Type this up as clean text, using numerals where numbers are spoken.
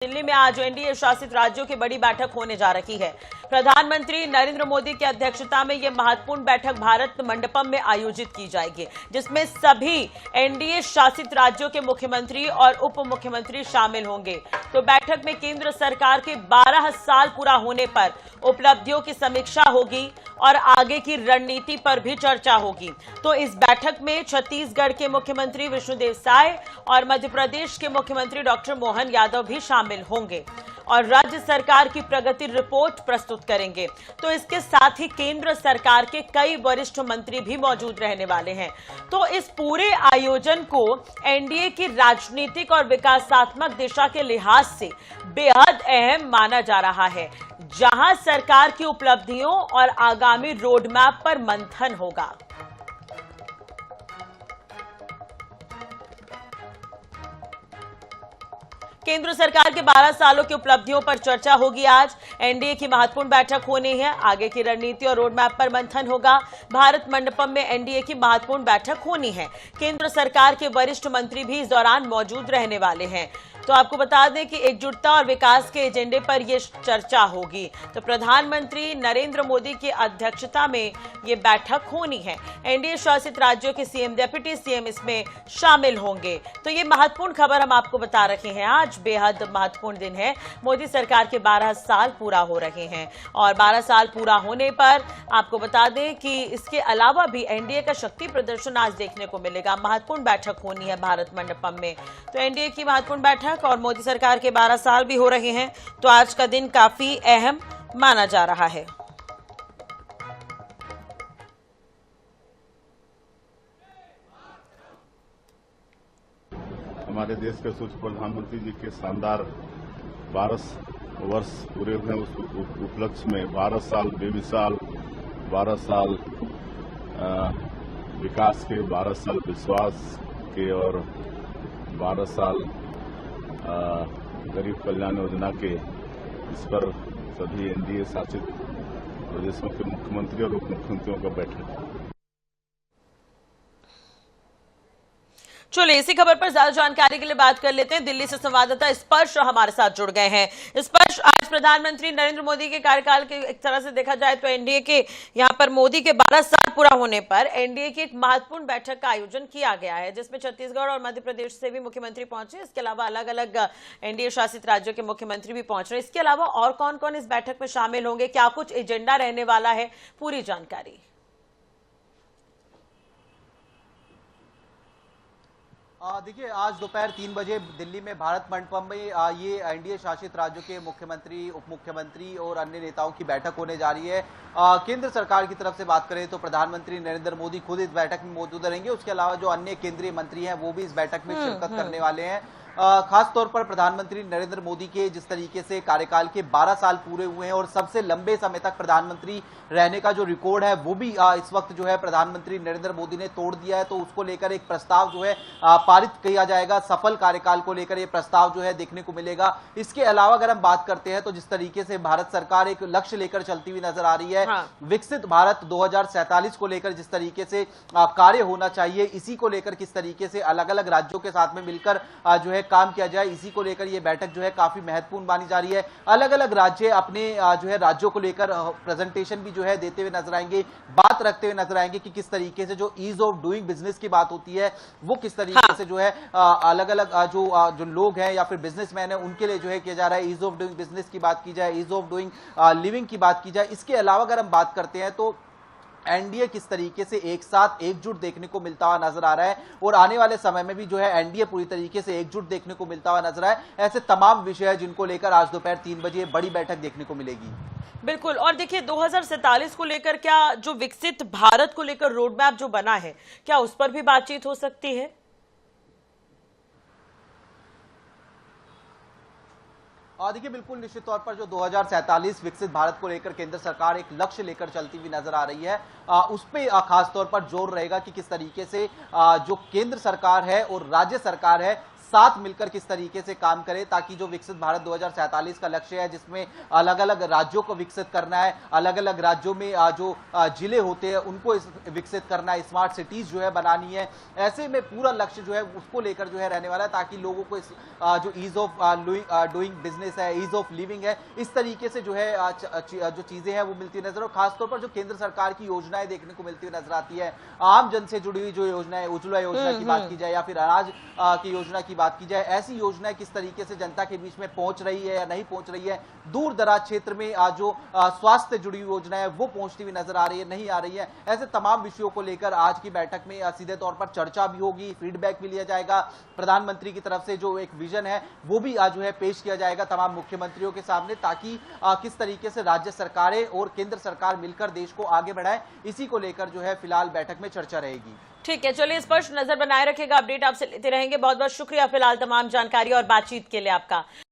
दिल्ली में आज एनडीए शासित राज्यों की बड़ी बैठक होने जा रही है। प्रधानमंत्री नरेंद्र मोदी की अध्यक्षता में यह महत्वपूर्ण बैठक भारत मंडपम में आयोजित की जाएगी, जिसमें सभी एनडीए शासित राज्यों के मुख्यमंत्री और उप मुख्यमंत्री शामिल होंगे। तो बैठक में केंद्र सरकार के 12 साल पूरा होने पर उपलब्धियों की समीक्षा होगी और आगे की रणनीति पर भी चर्चा होगी। तो इस बैठक में छत्तीसगढ़ के मुख्यमंत्री विष्णुदेव साय और मध्य प्रदेश के मुख्यमंत्री डॉक्टर मोहन यादव भी शामिल होंगे और राज्य सरकार की प्रगति रिपोर्ट प्रस्तुत करेंगे। तो इसके साथ ही केंद्र सरकार के कई वरिष्ठ मंत्री भी मौजूद रहने वाले हैं। तो इस पूरे आयोजन को एनडीए की राजनीतिक और विकासात्मक दिशा के लिहाज से बेहद अहम माना जा रहा है, जहां सरकार की उपलब्धियों और आगामी रोडमैप पर मंथन होगा। केंद्र सरकार के 12 सालों की उपलब्धियों पर चर्चा होगी। आज एनडीए की महत्वपूर्ण बैठक होनी है, आगे की रणनीति और रोडमैप पर मंथन होगा। भारत मंडपम में एनडीए की महत्वपूर्ण बैठक होनी है। केंद्र सरकार के वरिष्ठ मंत्री भी इस दौरान मौजूद रहने वाले हैं। तो आपको बता दें कि एकजुटता और विकास के एजेंडे पर यह चर्चा होगी। तो प्रधानमंत्री नरेंद्र मोदी की अध्यक्षता में यह बैठक होनी है। एनडीए शासित राज्यों के सीएम, डिप्टी सीएम इसमें शामिल होंगे। तो ये महत्वपूर्ण खबर हम आपको बता रहे हैं। आज बेहद महत्वपूर्ण दिन है। मोदी सरकार के 12 साल पूरा हो रहे हैं और 12 साल पूरा होने पर आपको बता दें कि इसके अलावा भी एनडीए का शक्ति प्रदर्शन आज देखने को मिलेगा। महत्वपूर्ण बैठक होनी है भारत मंडपम में। तो एनडीए की महत्वपूर्ण बैठक और मोदी सरकार के 12 साल भी हो रहे हैं, तो आज का दिन काफी अहम माना जा रहा है। हमारे देश के सूझ प्रधानमंत्री जी के शानदार 12 वर्ष पूरे हुए उस उपलक्ष्य में 12 साल बेमिसाल, 12 साल विकास के, 12 साल विश्वास के और 12 साल गरीब कल्याण योजना के, इस पर सभी एनडीए शासित प्रदेशों के मुख्यमंत्री और उप मुख्यमंत्रियों का बैठक। चलिए इसी खबर पर ज्यादा जानकारी के लिए बात कर लेते हैं। दिल्ली से संवाददाता स्पर्श हमारे साथ जुड़ गए हैं। स्पर्श, आज प्रधानमंत्री नरेंद्र मोदी के कार्यकाल के एक तरह से देखा जाए तो एनडीए के यहाँ पर मोदी के 12 साल पूरा होने पर एनडीए की एक महत्वपूर्ण बैठक का आयोजन किया गया है, जिसमें छत्तीसगढ़ और मध्य प्रदेश से भी मुख्यमंत्री पहुंचे। इसके अलावा अलग अलग एनडीए शासित राज्यों के मुख्यमंत्री भी पहुंच रहे हैं। इसके अलावा और कौन कौन इस बैठक में शामिल होंगे, क्या कुछ एजेंडा रहने वाला है, पूरी जानकारी। देखिए, आज दोपहर 3 बजे दिल्ली में भारत मंडपम में ये एनडीए शासित राज्यों के मुख्यमंत्री, उप मुख्यमंत्री और अन्य नेताओं की बैठक होने जा रही है। केंद्र सरकार की तरफ से बात करें तो प्रधानमंत्री नरेंद्र मोदी खुद इस बैठक में मौजूद रहेंगे। उसके अलावा जो अन्य केंद्रीय मंत्री हैं वो भी इस बैठक में शिरकत करने वाले हैं। खास तौर पर प्रधानमंत्री नरेंद्र मोदी के जिस तरीके से कार्यकाल के 12 साल पूरे हुए हैं और सबसे लंबे समय तक प्रधानमंत्री रहने का जो रिकॉर्ड है वो भी इस वक्त जो है प्रधानमंत्री नरेंद्र मोदी ने तोड़ दिया है। तो उसको लेकर एक प्रस्ताव जो है पारित किया जाएगा। सफल कार्यकाल को लेकर ये प्रस्ताव जो है देखने को मिलेगा। इसके अलावा अगर हम बात करते हैं तो जिस तरीके से भारत सरकार एक लक्ष्य लेकर चलती हुई नजर आ रही है, विकसित भारत 2047 को लेकर जिस तरीके से कार्य होना चाहिए, इसी को लेकर किस तरीके से अलग अलग राज्यों के साथ में मिलकर जो है काम किया जाए, इसी को लेकर यह बैठक जो है काफी महत्वपूर्ण मानी जा रही है। अलग अलग राज्य अपने जो है राज्यों को लेकर प्रेजेंटेशन भी जो है देते हुए नजर आएंगे, बात रखते हुए नजर आएंगे कि किस तरीके से जो ईज ऑफ डूइंग बिजनेस की बात होती है वो किस तरीके से जो है अलग अलग जो लोग हैं या फिर बिजनेसमैन है उनके लिए जो है किया जा रहा है। ईज ऑफ डूइंग बिजनेस की बात की जाए, ईज ऑफ डूइंग लिविंग की बात की जाए। इसके अलावा अगर हम बात करते हैं तो एनडीए किस तरीके से एक साथ एकजुट देखने को मिलता हुआ नजर आ रहा है और आने वाले समय में भी जो है एनडीए पूरी तरीके से एकजुट देखने को मिलता हुआ नजर आ रहा है। ऐसे तमाम विषय हैं जिनको लेकर आज दोपहर 3 बजे बड़ी बैठक देखने को मिलेगी। बिल्कुल। और देखिए 2047 को लेकर क्या जो विकसित भारत को लेकर रोडमैप जो बना है, क्या उस पर भी बातचीत हो सकती है? देखिए, बिल्कुल निश्चित तौर पर जो 2047 विकसित भारत को लेकर केंद्र सरकार एक लक्ष्य लेकर चलती हुई नजर आ रही है, उस पर खास तौर पर जोर रहेगा कि किस तरीके से जो केंद्र सरकार है और राज्य सरकार है साथ मिलकर किस तरीके से काम करें ताकि जो विकसित भारत 2047 का लक्ष्य है, जिसमें अलग अलग राज्यों को विकसित करना है, अलग अलग राज्यों में जो जिले होते हैं उनको विकसित करना है, स्मार्ट सिटीज जो है बनानी है, ऐसे में पूरा लक्ष्य जो है उसको लेकर जो है रहने वाला है, ताकि लोगों को जो ईज ऑफ डूइंग बिजनेस है, ईज ऑफ लिविंग है, इस तरीके से जो है जो चीजें हैं वो मिलती नजर, और खासतौर पर जो केंद्र सरकार की योजनाएं देखने को मिलती हुई नजर आती है, आम जन से जुड़ी हुई जो योजना है, उज्ज्वला योजना की बात की जाए या फिर अनाज की योजना की बात की जाए, ऐसी योजनाएं किस तरीके से जनता के बीच में पहुंच रही है या नहीं पहुंच रही है, दूर दराज क्षेत्र में जो स्वास्थ्य जुड़ी हुई योजना है वो पहुंचती हुई नजर आ रही है, नहीं आ रही है, ऐसे तमाम विषयों को लेकर आज की बैठक में सीधे तौर पर चर्चा भी होगी, फीडबैक भी लिया जाएगा, प्रधानमंत्री की तरफ से जो एक विजन है वो भी आज जो है पेश किया जाएगा तमाम मुख्यमंत्रियों के सामने, ताकि किस तरीके से राज्य सरकारें और केंद्र सरकार मिलकर देश को आगे बढ़ाए, इसी को लेकर जो है फिलहाल बैठक में चर्चा रहेगी। ठीक है, चलिए इस पर नजर बनाए रखेगा, अपडेट आपसे लेते रहेंगे। बहुत बहुत शुक्रिया फिलहाल तमाम जानकारी और बातचीत के लिए आपका।